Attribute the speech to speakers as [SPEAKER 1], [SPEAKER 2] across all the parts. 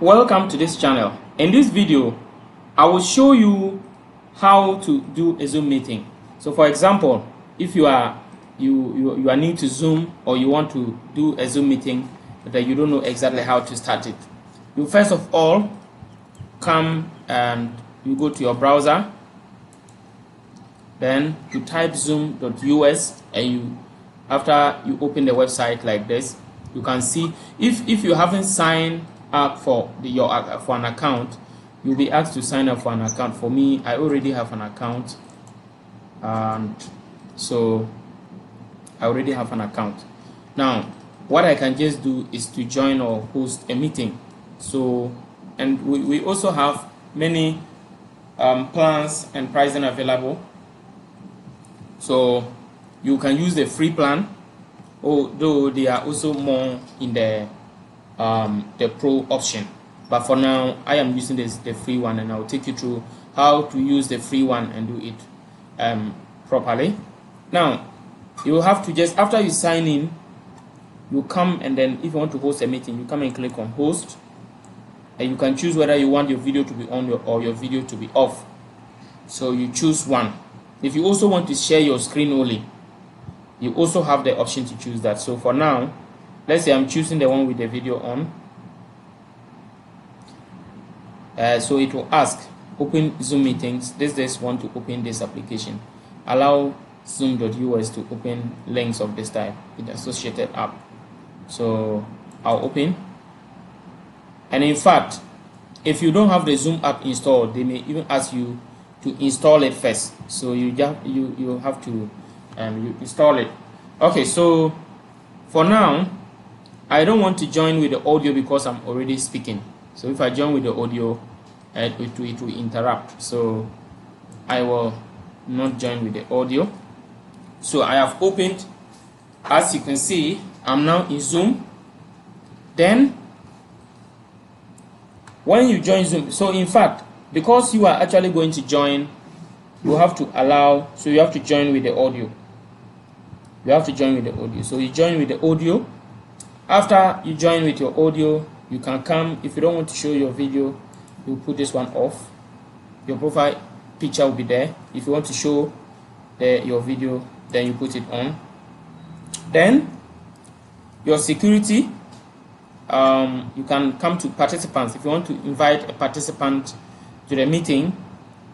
[SPEAKER 1] Welcome to this channel. In this video, I will show you how to do a Zoom meeting. So for example, if you are new to Zoom, or you want to do a Zoom meeting that you don't know exactly how to start it, you first of all come and you go to your browser, then you type zoom.us, and after you open the website like this, you can see if you haven't signed up for an account, you'll be asked to sign up for an account. For me, I already have an account, and so I already have an account. Now what I can just do is to join or host a meeting. So, and we also have many plans and pricing available. So you can use the free plan, although they are also more in the pro option. But for now, I am using the free one, and I will take you through how to use the free one and do it properly. Now, you will have to just, after you sign in, you come, and then if you want to host a meeting, you come and click on host, and you can choose whether you want your video to be on or your video to be off. So you choose one. If you also want to share your screen only, you also have the option to choose that. So for now, let's say I'm choosing the one with the video on. So it will ask, open Zoom meetings. This want to open this application. Allow zoom.us to open links of this type with associated app. So I'll open. And in fact, if you don't have the Zoom app installed, they may even ask you to install it first. So you have to you install it. Okay, so for now, I don't want to join with the audio because I'm already speaking. So if I join with the audio, it will interrupt. So I will not join with the audio. So I have opened. As you can see, I'm now in Zoom. Then when you join Zoom, so in fact, because you are actually going to join, you have to allow, so you have to join with the audio. You have to join with the audio. So you join with the audio. After you join with your audio, you can come. If you don't want to show your video, you put this one off. Your profile picture will be there. If you want to show your video, then you put it on. Then your security, you can come to participants. If you want to invite a participant to the meeting,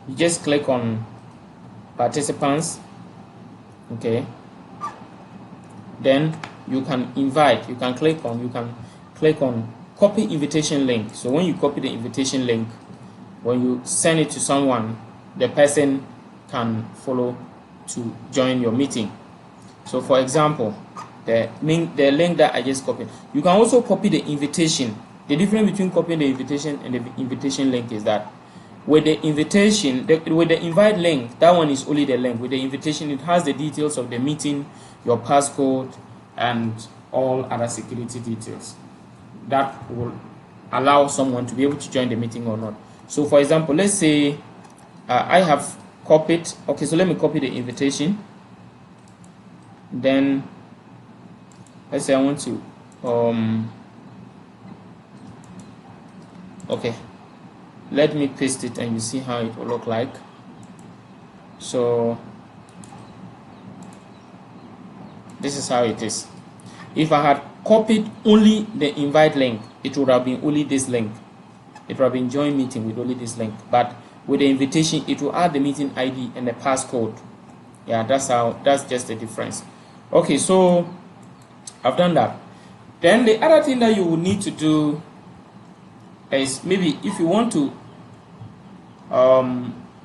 [SPEAKER 1] you just click on participants. Okay, then you can invite, you can click on copy invitation link. So when you copy the invitation link, when you send it to someone, the person can follow to join your meeting. So for example, the link that I just copied, you can also copy the invitation. The difference between copying the invitation and the invitation link is that with the invitation, with the invite link, that one is only the link. With the invitation, it has the details of the meeting, your passcode, and all other security details that will allow someone to be able to join the meeting or not. So for example, let's say I have copied. Okay, so let me copy the invitation. Then let's say I want to okay, let me paste it and you see how it will look like. So this is how it is. If I had copied only the invite link, it would have been only this link. It would have been join meeting with only this link. But with the invitation, it will add the meeting ID and the passcode. Yeah, that's just the difference. Okay, so I've done that. Then the other thing that you will need to do is, maybe if you want to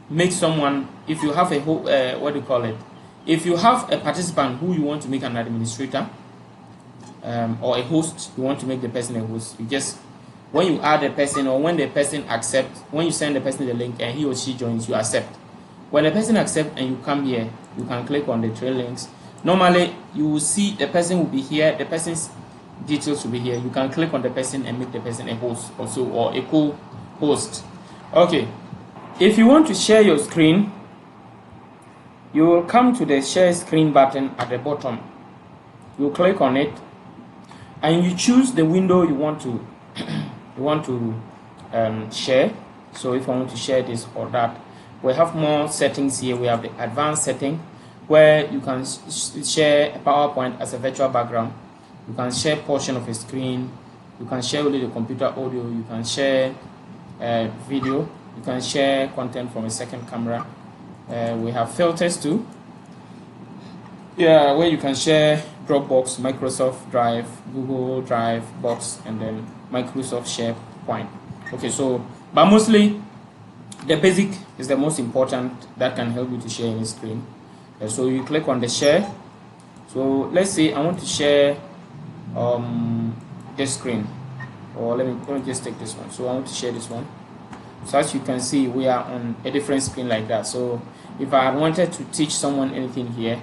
[SPEAKER 1] make someone, if you have a what do you call it? If you have a participant who you want to make an administrator or a host, you want to make the person a host, you just, when you add a person, or when the person accepts, when you send the person the link and he or she joins, you accept. When the person accepts and you come here, you can click on the trail links. Normally, you will see the person will be here, the person's details will be here. You can click on the person and make the person a host also, or a co-host. Okay, if you want to share your screen, you will come to the share screen button at the bottom. You click on it and you choose the window you want to you want to share. So if I want to share this or that, we have more settings here. We have the advanced setting where you can share a PowerPoint as a virtual background. You can share portion of a screen. You can share only the computer audio. You can share video. You can share content from a second camera. We have filters too. Yeah, where you can share Dropbox, Microsoft Drive, Google Drive, Box, and then Microsoft SharePoint. Okay, so but mostly the basic is the most important that can help you to share any screen. So you click on the share. So let's say I want to share this screen, or let me just take this one. So I want to share this one. So as you can see, we are on a different screen like that. So if I wanted to teach someone anything here,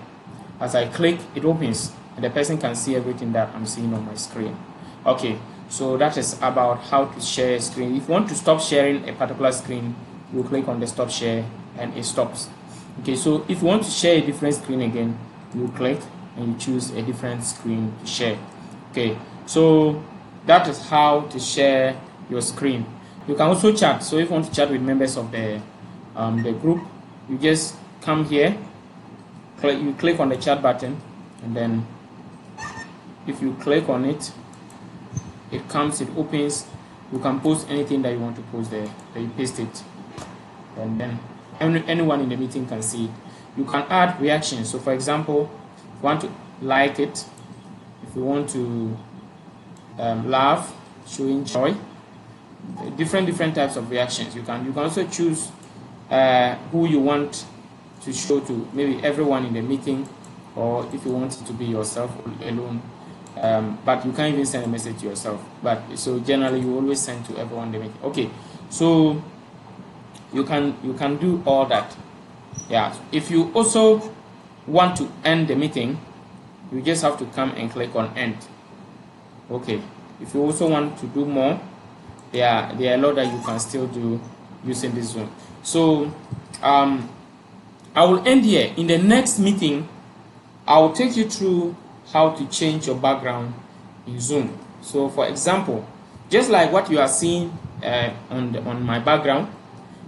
[SPEAKER 1] as I click, it opens and the person can see everything that I'm seeing on my screen. Okay, so that is about how to share a screen. If you want to stop sharing a particular screen, you click on the stop share and it stops. Okay, so if you want to share a different screen again, you click and you choose a different screen to share. Okay, so that is how to share your screen. You can also chat. So if you want to chat with members of the group, you just come here, you click on the chat button, and then if you click on it, it comes, it opens. You can post anything that you want to post there. Then you paste it, and then anyone in the meeting can see it. You can add reactions. So for example, if you want to like it, if you want to laugh, showing joy, different types of reactions. You can also choose who you want to show to, maybe everyone in the meeting, or if you want it to be yourself alone. But you can't even send a message to yourself. But so generally, you always send to everyone in the meeting. Okay, so you can do all that. Yeah. If you also want to end the meeting, you just have to come and click on end. Okay. If you also want to do more, there are a lot that you can still do using this Zoom. So I will end here. In the next meeting, I will take you through how to change your background in Zoom. So for example, just like what you are seeing on my background,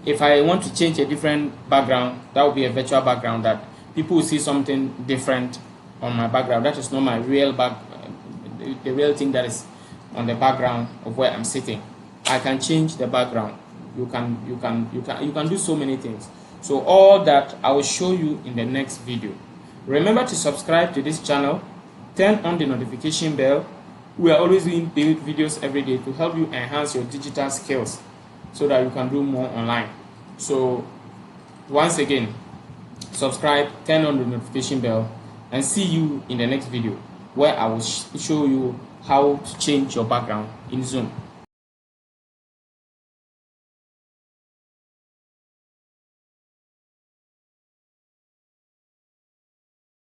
[SPEAKER 1] if I want to change a different background, that will be a virtual background that people will see something different on my background. That is not my real the real thing that is on the background of where I'm sitting. I can change the background. You can do so many things. So all that I will show you in the next video. Remember to subscribe to this channel, turn on the notification bell. We are always doing build videos every day to help you enhance your digital skills so that you can do more online. So once again, subscribe, turn on the notification bell, and see you in the next video where I will show you how to change your background in Zoom.